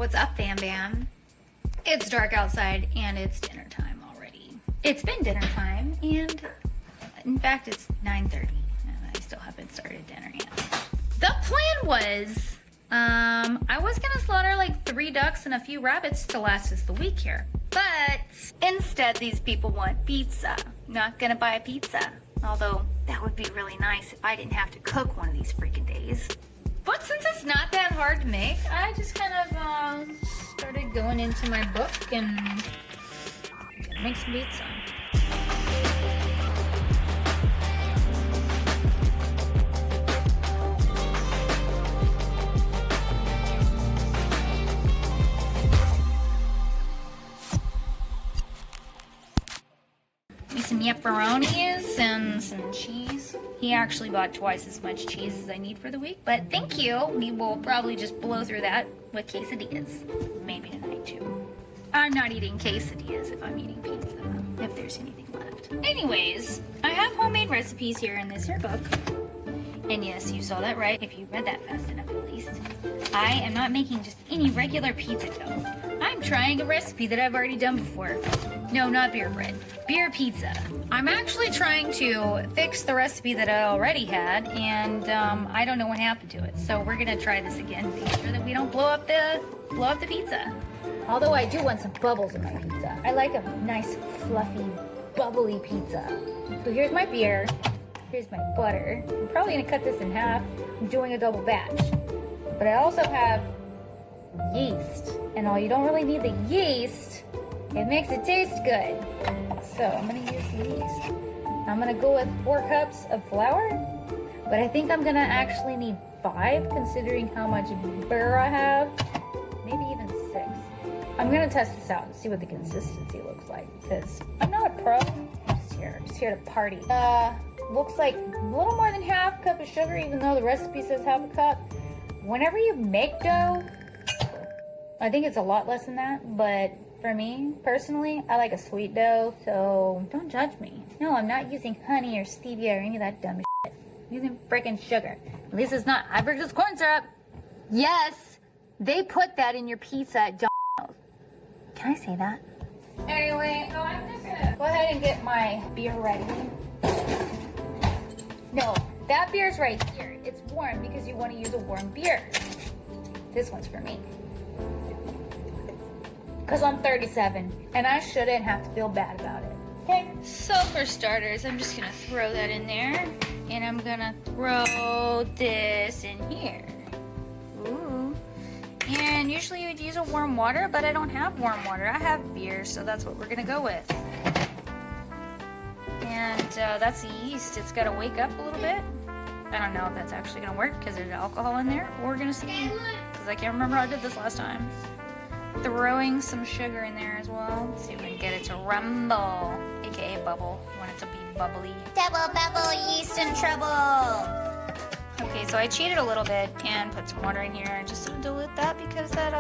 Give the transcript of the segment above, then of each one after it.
What's up, Bam Bam? It's dark outside and it's dinner time already. It's been dinner time and in fact it's 9:30 and I still haven't started dinner yet. The plan was, I was gonna slaughter like 3 ducks and a few rabbits to last us the week here. But instead these people want pizza. Not gonna buy a pizza. Although that would be really nice if I didn't have to cook one of these freaking days. But since it's not that hard to make, I just kind of started going into my book and gonna make some pizza. Some pepperonis and some cheese. He actually bought twice as much cheese as I need for the week, but thank you. We will probably just blow through that with quesadillas. Maybe tonight too. I'm not eating quesadillas if I'm eating pizza, if there's anything left. Anyways, I have homemade recipes here in this here book. And yes, you saw that right, if you read that fast enough at least. I am not making just any regular pizza dough. I'm trying a recipe that I've already done before. No, not beer bread. Beer pizza. I'm actually trying to fix the recipe that I already had, and I don't know what happened to it. So we're gonna try this again to make sure that we don't blow up the pizza. Although I do want some bubbles in my pizza. I like a nice, fluffy, bubbly pizza. So here's my beer. Here's my butter. I'm probably gonna cut this in half. I'm doing a double batch. But I also have yeast. And while you don't really need the yeast, it makes it taste good. So I'm gonna use the yeast. I'm gonna go with 4 cups of flour, but I think I'm gonna actually need 5 considering how much butter I have. Maybe even 6. I'm gonna test this out and see what the consistency looks like because I'm not a pro. I'm just here to party. Looks like a little more than half cup of sugar, even though the recipe says half a cup. Whenever you make dough, I think it's a lot less than that, but for me, personally, I like a sweet dough, so don't judge me. No, I'm not using honey or stevia or any of that dumb shit. I'm using freaking sugar. At least it's not hibiscus corn syrup. Yes, they put that in your pizza at Domino's. Can I say that? Anyway, I'm just gonna go ahead and get my beer ready. No, that beer's right here. It's warm because you want to use a warm beer. This one's for me. Because I'm 37 and I shouldn't have to feel bad about it. Okay? So for starters, I'm just gonna throw that in there. And I'm gonna throw this in here. Ooh. And usually you'd use a warm water, but I don't have warm water. I have beer, so that's what we're gonna go with. And that's the yeast. It's gotta wake up a little bit. I don't know if that's actually gonna work because there's alcohol in there. We're gonna see. Because I can't remember how I did this last time. Throwing some sugar in there as well. Let's see if we can get it to rumble, aka bubble. You want it to be bubbly. Double bubble, yeast in trouble. Okay, so I cheated a little bit and put some water in here just to dilute that because that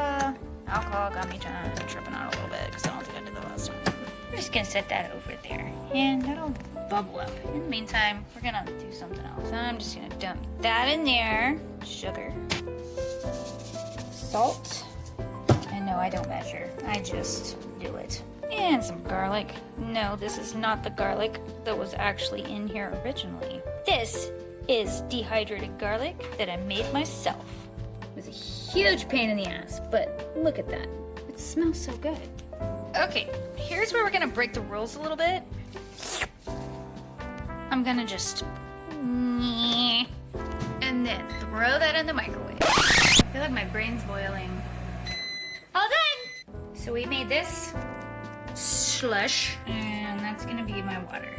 alcohol got me tripping out a little bit because I don't think I did that last time. I'm just gonna set that over there and that'll bubble up. In the meantime, we're gonna do something else. I'm just gonna dump that in there. Sugar, salt. No, I don't measure. I just do it. And some garlic. No, this is not the garlic that was actually in here originally. This is dehydrated garlic that I made myself. It was a huge pain in the ass, but look at that. It smells so good. Okay, here's where we're gonna break the rules a little bit. I'm gonna just and then throw that in the microwave. I feel like my brain's boiling. All done! So we made this slush, and that's gonna be my water.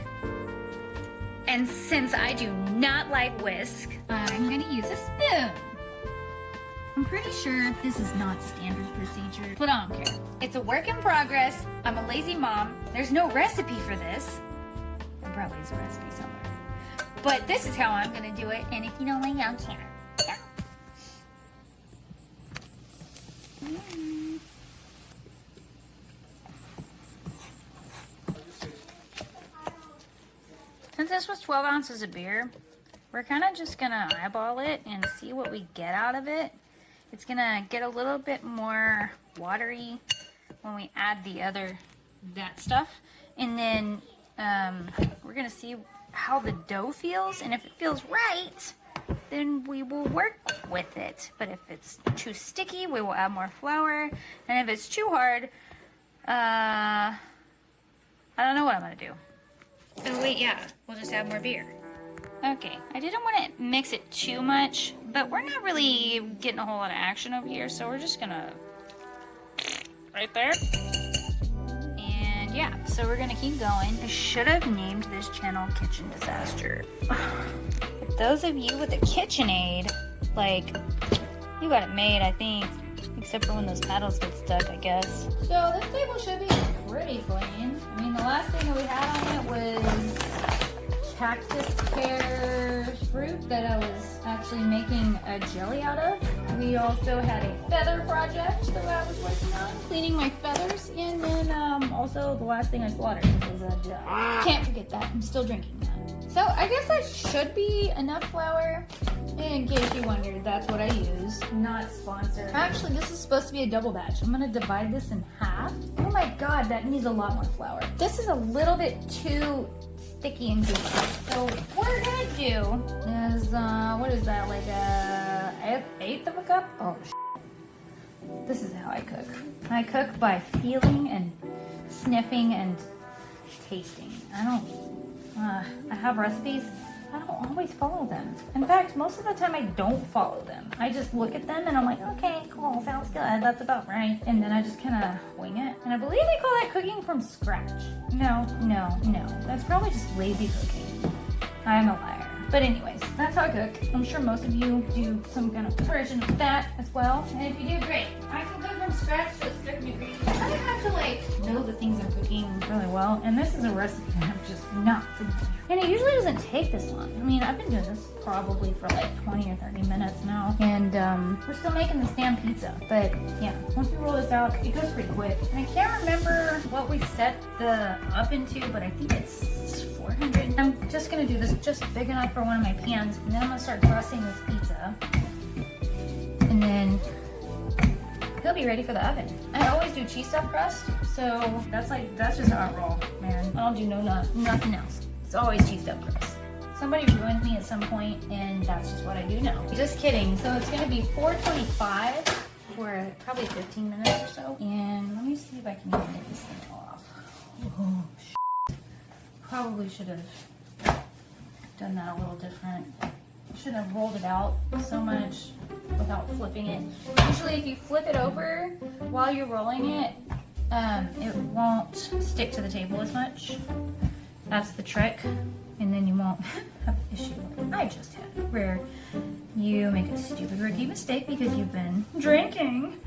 And since I do not like whisk, I'm gonna use a spoon. I'm pretty sure this is not standard procedure, but I don't care. It's a work in progress. I'm a lazy mom. There's no recipe for this. There probably is a recipe somewhere. But this is how I'm gonna do it, and if you don't like it, I'm sorry. Since this was 12 ounces of beer, we're kind of just gonna eyeball it and see what we get out of it. It's gonna get a little bit more watery when we add that stuff. And then we're gonna see how the dough feels, and if it feels right, then we will work with it. But if it's too sticky, we will add more flour. And if it's too hard, I don't know what I'm gonna do. Oh wait, yeah, we'll just add more beer. Okay, I didn't want to mix it too much, but we're not really getting a whole lot of action over here, so we're just gonna, right there. And yeah, so we're gonna keep going. I should have named this channel Kitchen Disaster. Those of you with a KitchenAid, like, you got it made, I think. Except for when those paddles get stuck, I guess. So this table should be pretty clean. I mean, the last thing that we had on it was cactus pear fruit that I was actually making a jelly out of. We also had a feather project that I was working on, cleaning my feathers, and then also the last thing I slaughtered was a duck. Can't forget that. I'm still drinking that. So I guess that should be enough flour. In case you wondered, that's what I use. Not sponsored. Actually, this is supposed to be a double batch. I'm gonna divide this in half. Oh my god, that needs a lot more flour. This is a little bit too sticky and gooey. So what we're gonna do is, what is that, like a eighth of a cup? Oh, this is how I cook. I cook by feeling and sniffing and tasting. I have recipes. I don't always follow them. In fact, most of the time I don't follow them. I just look at them and I'm like, okay, cool, sounds good, that's about right. And then I just kind of wing it. And I believe they call that cooking from scratch. No. That's probably just lazy cooking. I'm a liar. But anyways, that's how I cook. I'm sure most of you do some kind of version of that as well. And if you do, great. I can cook from scratch to a certain degree. I have to know the things I'm cooking really well. And this is a recipe that I'm just not familiar with. And it usually doesn't take this long. I mean, I've been doing this probably for like 20 or 30 minutes now. And we're still making this damn pizza. But yeah, once we roll this out, it goes pretty quick. And I can't remember what we set the oven to, but I think it's 400. I'm just gonna do this just big enough for one of my pans, and then I'm gonna start dressing this pizza. And then he'll be ready for the oven. I always do cheese stuffed crust, so that's just how I roll, man. I don't do nothing else. It's always cheese stuffed crust. Somebody ruined me at some point, and that's just what I do now. Just kidding. So it's gonna be 425 for probably 15 minutes or so. And let me see if I can even get this thing off. Oh, probably should have done that a little different. Should have rolled it out so much without flipping it. Usually if you flip it over while you're rolling it, it won't stick to the table as much. That's the trick. And then you won't have an issue like I just had, where you make a stupid rookie mistake because you've been drinking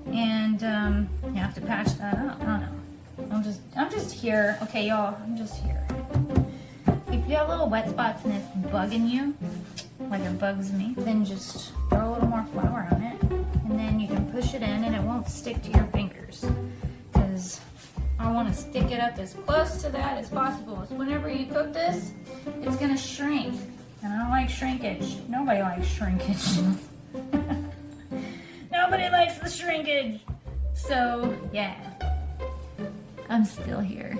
and you have to patch that up. I don't know. I'm just here. Okay, y'all, I'm just here. If you have little wet spots and it's bugging you, like it bugs me, then just throw a little more flour on it, and then you can push it in and it won't stick to your fingers. Because I want to stick it up as close to that as possible. So whenever you cook this, it's gonna shrink. And I don't like shrinkage. Nobody likes shrinkage. Nobody likes the shrinkage. So yeah, I'm still here.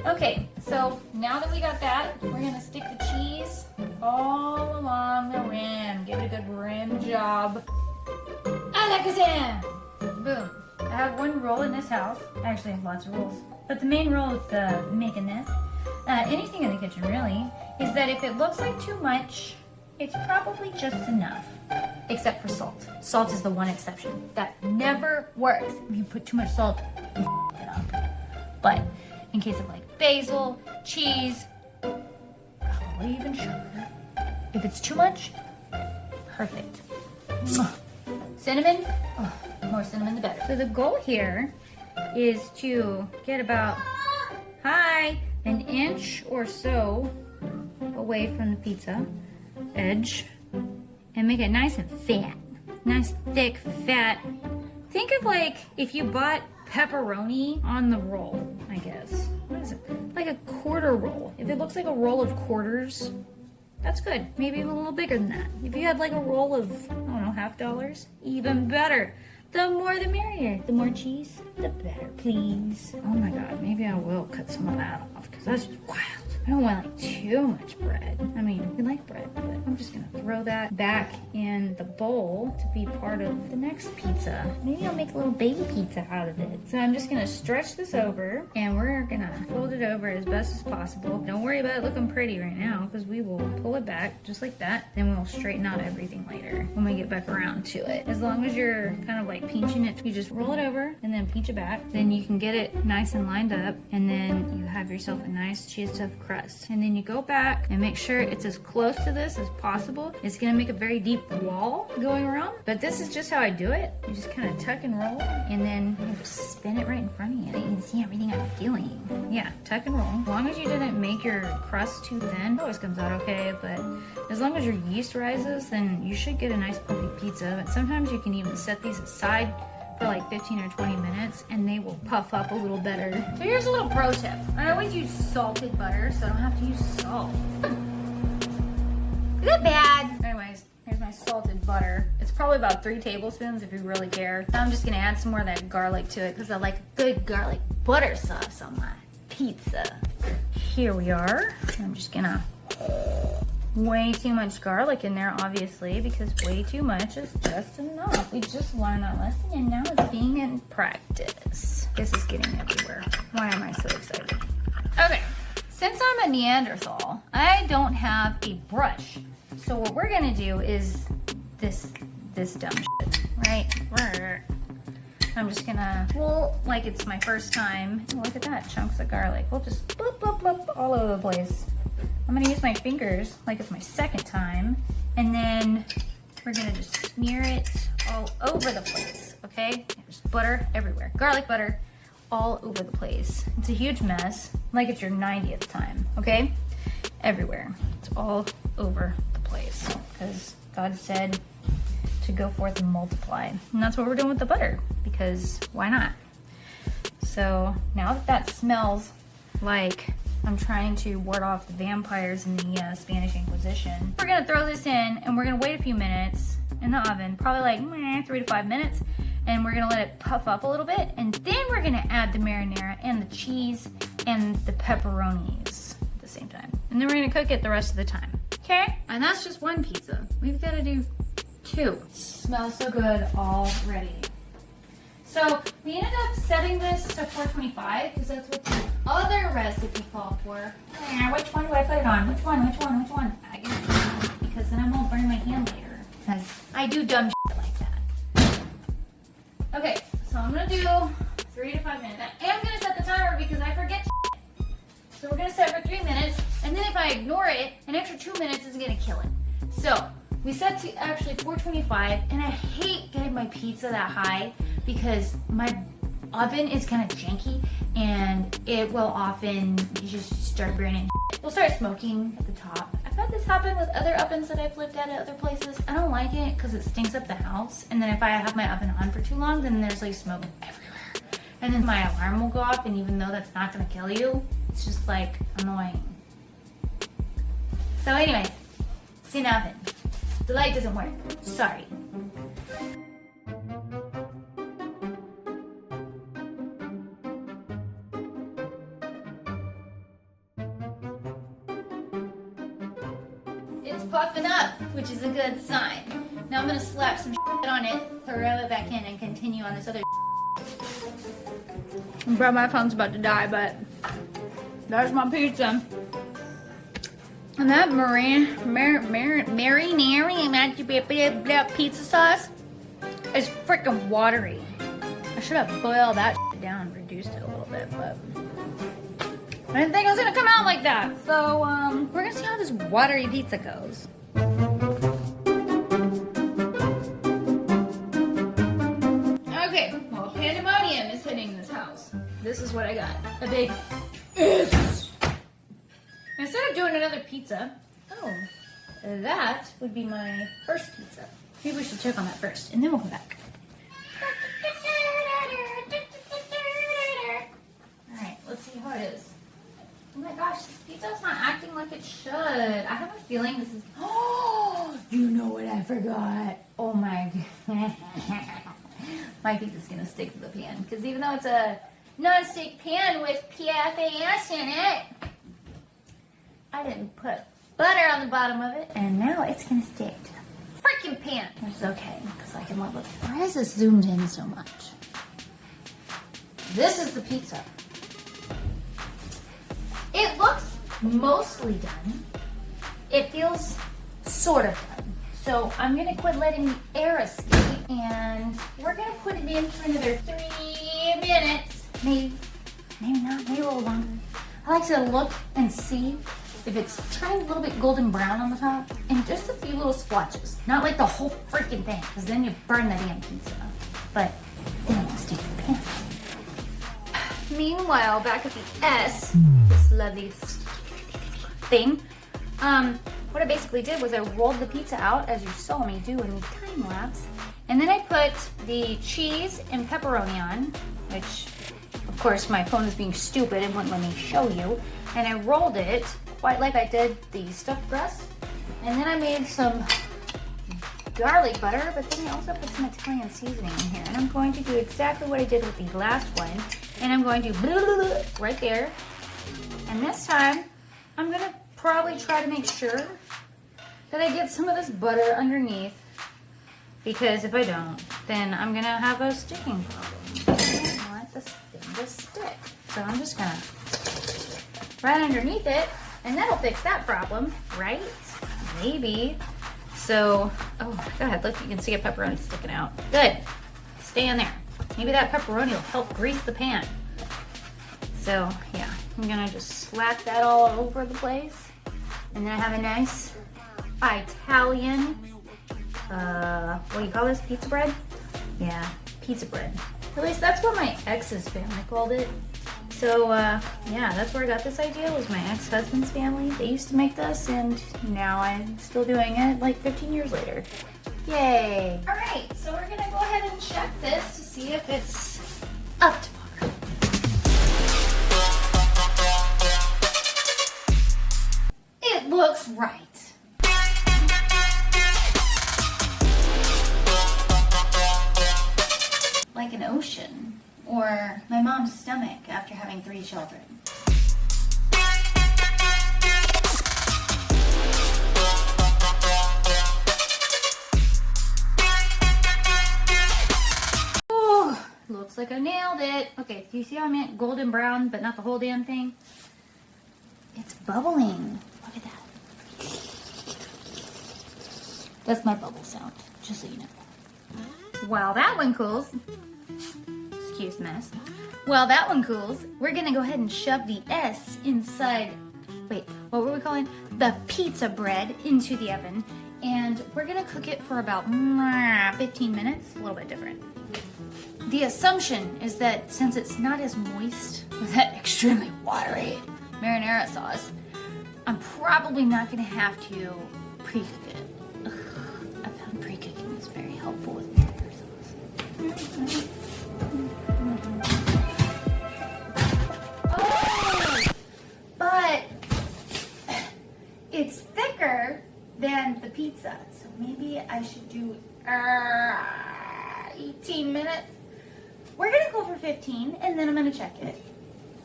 Okay, so now that we got that, we're gonna stick the cheese all along the rim. Give it a good rim job. Alakazam! Boom. I have one roll in this house. I actually have lots of rolls. But the main role with making this, anything in the kitchen really, is that if it looks like too much, it's probably just enough. Except for salt. Salt is the one exception. That never works. If you put too much salt, you f it up. But in case of like basil, cheese, probably even sugar. If it's too much, perfect. Cinnamon, more cinnamon the better. So the goal here is to get about, an inch or so away from the pizza edge and make it nice and fat. Nice, thick, fat. Think of like if you bought pepperoni on the roll, I guess. What is it? Like a quarter roll. If it looks like a roll of quarters, That's good. Maybe even a little bigger than that. If you had like a roll of, I don't know, $50, even better. The more the merrier. The more cheese, the better, please. Oh my God, maybe I will cut some of that off because that's just wild. I don't want like too much bread. I mean, we like bread, but I'm just gonna throw that back in the bowl to be part of the next pizza. Maybe I'll make a little baby pizza out of it. So I'm just gonna stretch this over and we're gonna fold it over as best as possible. Don't worry about it looking pretty right now because we will pull it back just like that. Then we'll straighten out everything later when we get back around to it. As long as you're kind of like pinching it, you just roll it over and then pinch it back. Then you can get it nice and lined up and then you have yourself a nice cheese stuffed crust. And then you go back and make sure it's as close to this as possible. It's gonna make a very deep wall going around, but this is just how I do it. You just kind of tuck and roll, and then you just spin it right in front of you. You can see everything I'm doing. Yeah, tuck and roll. As long as you didn't make your crust too thin, it always comes out okay, but as long as your yeast rises, then you should get a nice puffy pizza. But sometimes you can even set these aside for like 15 or 20 minutes and they will puff up a little better. So here's a little pro tip. I always use salted butter so I don't have to use salt. Is that bad? Anyways, here's my salted butter. It's probably about 3 tablespoons if you really care. I'm just gonna add some more of that garlic to it because I like a good garlic butter sauce on my pizza. Here we are. I'm just gonna way too much garlic in there, obviously, because way too much is just enough. We just learned that lesson and now it's being in practice. This is getting everywhere. Why am I so excited? Okay, since I'm a Neanderthal, I don't have a brush. So what we're gonna do is this dumb shit, right? I'm just gonna, well, like it's my first time. Look at that, chunks of garlic. We'll just bloop, bloop, bloop all over the place. I'm gonna use my fingers like it's my second time, and then we're gonna just smear it all over the place, okay? There's butter everywhere, garlic butter all over the place. It's a huge mess, like it's your 90th time, okay? Everywhere, it's all over the place, because God said to go forth and multiply. And that's what we're doing with the butter, because why not? So now that smells like I'm trying to ward off the vampires in the Spanish Inquisition, we're gonna throw this in and we're gonna wait a few minutes in the oven, probably like 3 to 5 minutes, and we're gonna let it puff up a little bit, and then we're gonna add the marinara and the cheese and the pepperonis at the same time. And then we're gonna cook it the rest of the time, okay? And that's just one pizza. We've gotta do 2. It smells so good already. So we ended up setting this to 425 because that's what the other recipe called for. Which one do I put it on? Which one? I guess because then I won't burn my hand later. Because I do dumb shit like that. Okay, so I'm gonna do 3 to 5 minutes. I am gonna set the timer because I forget shit. So we're gonna set for 3 minutes, and then if I ignore it, an extra 2 minutes is gonna kill it. So we set to actually 425, and I hate getting my pizza that high because my oven is kind of janky and it will often just start burning. It'll start smoking at the top. I've had this happen with other ovens that I've lived at other places. I don't like it because it stinks up the house, and then if I have my oven on for too long, then there's like smoke everywhere. And then my alarm will go off, and even though that's not gonna kill you, it's just like annoying. So anyways, it's in oven. The light doesn't work. Sorry. It's puffing up, which is a good sign. Now I'm gonna slap some shit on it, throw it back in, and continue on this other shit. Bro, my phone's about to die, but there's my pizza. And that marinara pizza sauce is freaking watery. I should have boiled that shit down and reduced it a little bit, but I didn't think it was gonna come out like that. So we're gonna see how this watery pizza goes. Okay, well, pandemonium is hitting this house. This is what I got. A big Instead of doing another pizza, that would be my first pizza. Maybe we should check on that first, and then we'll come back. All right, let's see how it is. Oh my gosh, this pizza's not acting like it it should. I have a feeling this is... Oh, you know what I forgot? Oh my... My pizza's gonna stick to the pan. Because even though it's a non-stick pan with PFAS in it, I didn't put butter on the bottom of it. And now it's gonna stick to the freaking pan. It's okay, because I can love it. Why is this zoomed in so much? This is the pizza. It looks mostly done. It feels sort of done. So I'm gonna quit letting the air escape and we're gonna put it in for another 3 minutes. Maybe not, maybe a little longer. I like to look and see if it's turned a little bit golden brown on the top and just a few little splotches. Not like the whole freaking thing, because then you burn the damn pizza. But then it won't stick to the pan. Meanwhile, back at the S, this lovely thing, what I basically did was I rolled the pizza out, as you saw me do in the time lapse, and then I put the cheese and pepperoni on, which, of course, my phone was being stupid and wouldn't let me show you, and I rolled it quite like I did the stuffed crust, and then I made some garlic butter, but then I also put some Italian seasoning in here, and I'm going to do exactly what I did with the last one, and I'm going to right there, and this time I'm going to probably try to make sure that I get some of this butter underneath, because if I don't, then I'm going to have a sticking problem. I don't want this thing to stick, so I'm just going to right underneath it, and that'll fix that problem, right? Maybe. So, oh god, look, you can see a pepperoni sticking out. Good. Stay in there. Maybe that pepperoni will help grease the pan. So, yeah, I'm gonna just slap that all over the place. And then I have a nice Italian, what do you call this, pizza bread? Yeah, pizza bread. At least that's what my ex's family called it. So, yeah, that's where I got this idea, was my ex-husband's family. They used to make this, and now I'm still doing it like 15 years later. Yay! Alright, so we're gonna go ahead and check this to see if it's up to par. It looks right. Like an ocean. Or my mom's stomach after having 3 children. Oh, looks like I nailed it. Okay, do you see how I meant golden brown, but not the whole damn thing? It's bubbling. Look at that. That's my bubble sound, just so you know. While that one cools, excuse mess. While that one cools, we're gonna go ahead and shove the S inside, wait, what were we calling? The pizza bread into the oven. And we're gonna cook it for about 15 minutes, a little bit different. The assumption is that since it's not as moist with that extremely watery marinara sauce, I'm probably not gonna have to pre-cook it. Ugh, I found pre-cooking is very helpful with marinara sauce. But it's thicker than the pizza, so maybe I should do 18 minutes. We're gonna go for 15, and then I'm gonna check it.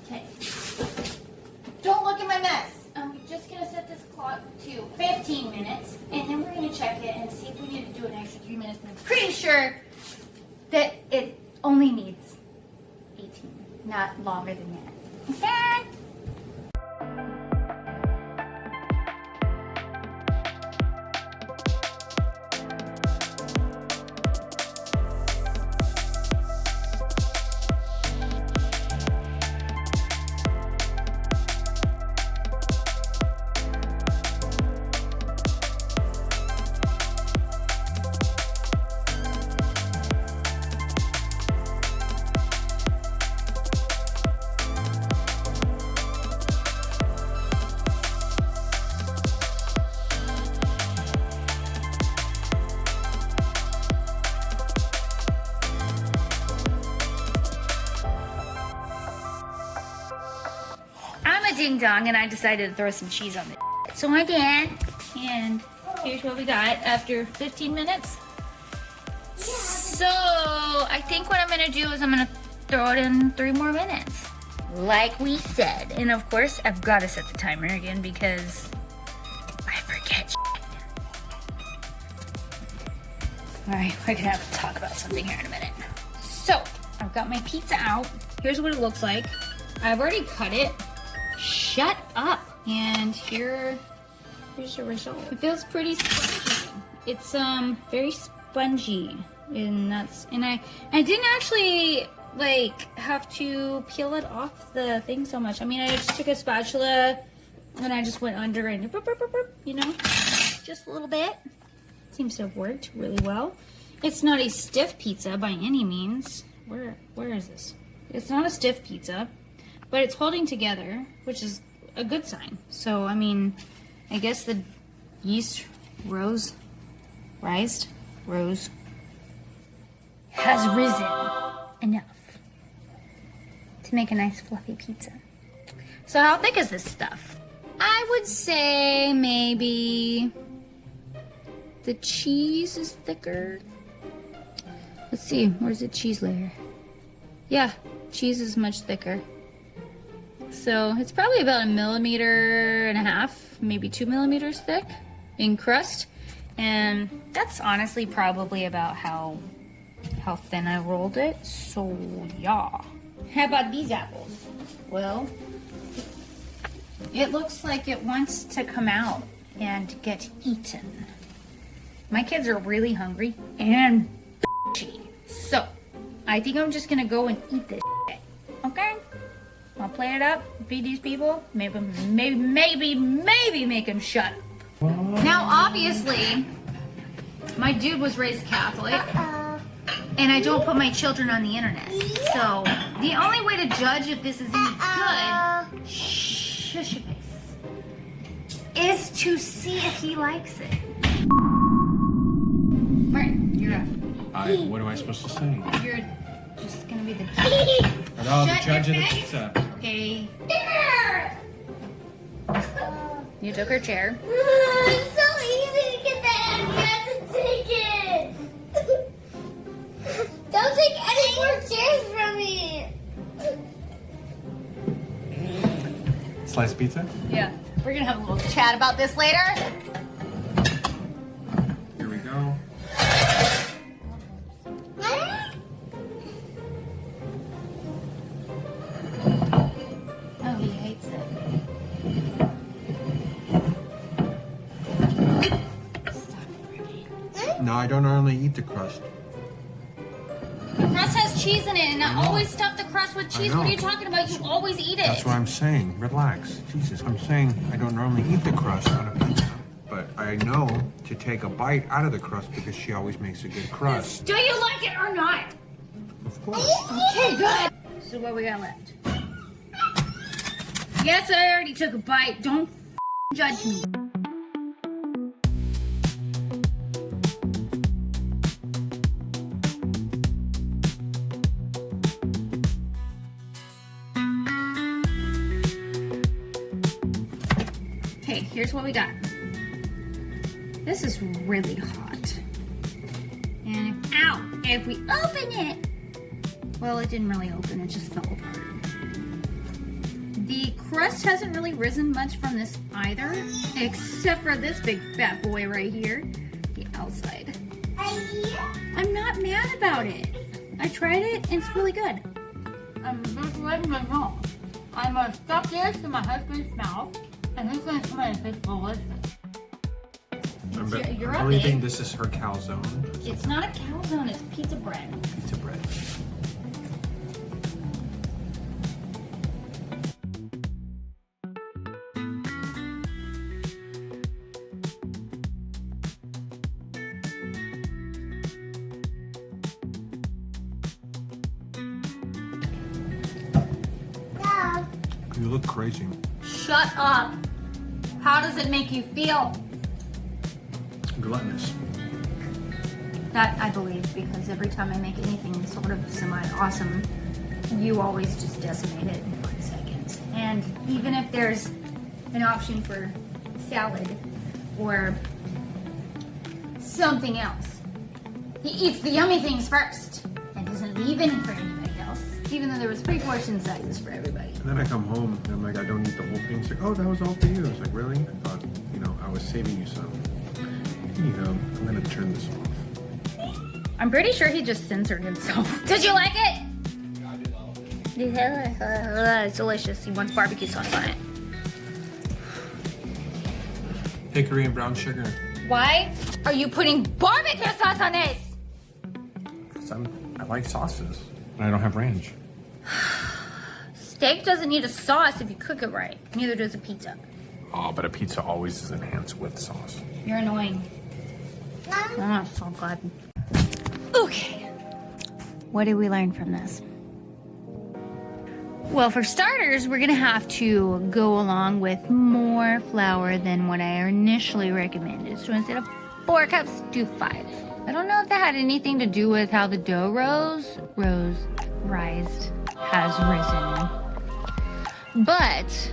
Okay. Don't look at my mess. I'm just gonna set this clock to 15 minutes, and then we're gonna check it and see if we need to do an extra 3 minutes. I'm pretty sure that it only needs 18, not longer than that. Okay? Ding dong, and I decided to throw some cheese on it. So I did, and here's what we got after 15 minutes. So I think what I'm gonna do is I'm gonna throw it in 3 more minutes, like we said. And of course, I've got to set the timer again because I forget. All right, we're gonna have to talk about something here in a minute. So I've got my pizza out. Here's what it looks like. I've already cut it. Shut up. And here's the result. It feels pretty spongy. It's very spongy, and I didn't actually like have to peel it off the thing so much. I mean, I just took a spatula and I just went under and you know, just a little bit. Seems to have worked really well. It's not a stiff pizza by any means. Where is this? It's not a stiff pizza, but it's holding together, which is a good sign. So, I mean, I guess the yeast rose has risen enough to make a nice fluffy pizza. So how thick is this stuff? I would say maybe the cheese is thicker. Let's see, where's the cheese layer? Yeah, cheese is much thicker. So it's probably about 1.5 millimeters, maybe 2 millimeters thick in crust. And that's honestly probably about how thin I rolled it. So yeah. How about these apples? Well, it looks like it wants to come out and get eaten. My kids are really hungry and bitchy. So I think I'm just gonna go and eat this shit. Okay? I'll plate it up, feed these people, maybe make them shut up. Now, obviously, my dude was raised Catholic, and I don't put my children on the internet. So, the only way to judge if this is any good, shush your face, is to see if he likes it. Martin, you're up. What am I supposed to say? You're just gonna be the judge. Oh, the judge of the pizza. Okay. You took her chair. It's so easy to get that. You have to take it. Don't take any more chairs from me. Sliced pizza? Yeah. We're gonna have a little chat about this later. Here we go. Oh, he hates it. No, I don't normally eat the crust. The crust has cheese in it, and I always stuff the crust with cheese. What are you talking about? You always eat it. That's what I'm saying. Relax. Jesus. I'm saying I don't normally eat the crust on a pizza. But I know to take a bite out of the crust because she always makes a good crust. Do you like it or not? Of course. Okay, good. So what we got left? Yes, I already took a bite. Don't judge me. Okay, here's what we got. This is really hot. And if we open it, well, it didn't really open, it just fell apart. The crust hasn't really risen much from this either, except for this big fat boy right here, the outside. I'm not mad about it. I tried it and it's really good. I'm just letting you know. I'm gonna stuff this in my husband's mouth, and he's gonna come in and taste delicious. You're I'm up, believing babe. this is her calzone. It's not a calzone, it's pizza bread. Pizza bread. You look crazy. Shut up. How does it make you feel? Gluttonous. That I believe, because every time I make anything sort of semi-awesome, you always just decimate it in 5 seconds. And even if there's an option for salad or something else. He eats the yummy things first and doesn't leave any for anybody else, even though there was pre-portion sizes for everybody. And then I come home and I'm like, I don't eat the whole thing. It's like, oh, that was all for you. It's like, really? I thought, I was saving you some. Here you go. I'm gonna turn this off. I'm pretty sure he just censored himself. Did you like it? Yeah, I did all of it. It's delicious. He wants barbecue sauce on it. Hickory and brown sugar. Why are you putting barbecue sauce on this? Because I like sauces. And I don't have ranch. Steak doesn't need a sauce if you cook it right. Neither does a pizza. Oh, but a pizza always is enhanced with sauce. You're annoying. Oh, so glad. Okay. What did we learn from this? Well, for starters, we're gonna have to go along with more flour than what I initially recommended. So instead of 4 cups, do 5. I don't know if that had anything to do with how the dough has risen. But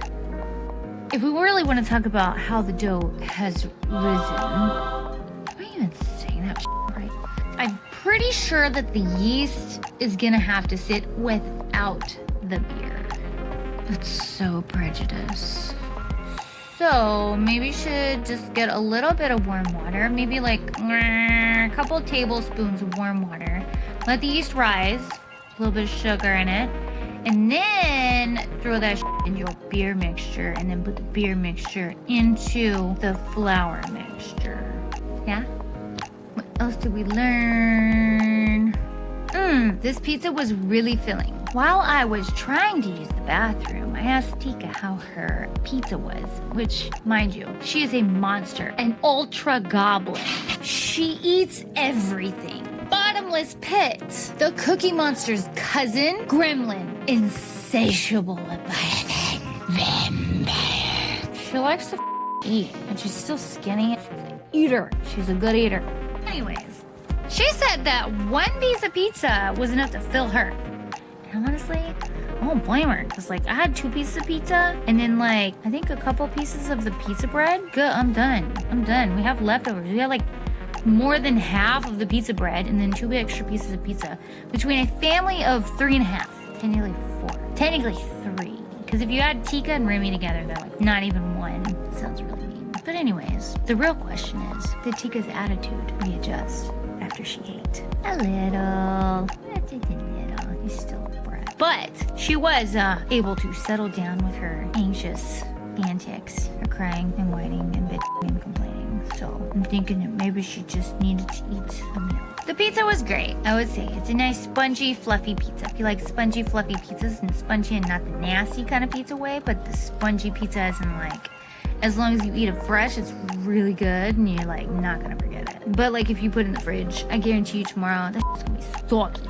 if we really want to talk about how the dough has risen, am I even saying that right? I'm pretty sure that the yeast is gonna have to sit without the beer. That's so prejudiced. So maybe you should just get a little bit of warm water, maybe like a couple tablespoons of warm water. Let the yeast rise, a little bit of sugar in it, and then throw that in your beer mixture, and then put the beer mixture into the flour mixture. Yeah? What else did we learn? This pizza was really filling. While I was trying to use the bathroom, I asked Tika how her pizza was, which, mind you, she is a monster, an ultra goblin. She eats everything. Bottomless pit, the Cookie Monster's cousin, gremlin, insatiable leviathan, vampire. She likes to eat, and she's still skinny. She's an eater. She's a good eater. Anyways, she said that 1 piece of pizza was enough to fill her. And honestly, I won't blame her, because I had 2 pieces of pizza, and then I think a couple pieces of the pizza bread. Good, I'm done. We have leftovers. We have more than half of the pizza bread, and then 2 extra pieces of pizza. Between a family of 3.5, technically 4, technically 3. Because if you add Tika and Remy together, they're not even 1. Sounds really mean. But anyways, the real question is, did Tika's attitude readjust after she ate? A little. He's still a brat. But she was able to settle down with her anxious antics, her crying and whining and bitching and complaining. So I'm thinking that maybe she just needed to eat a meal. The pizza was great, I would say. It's a nice spongy, fluffy pizza. If you like spongy, fluffy pizzas, and spongy and not the nasty kind of pizza way, but the spongy pizza as in as long as you eat it fresh, it's really good and you're not gonna forget it. But if you put it in the fridge, I guarantee you tomorrow, that's gonna be soggy.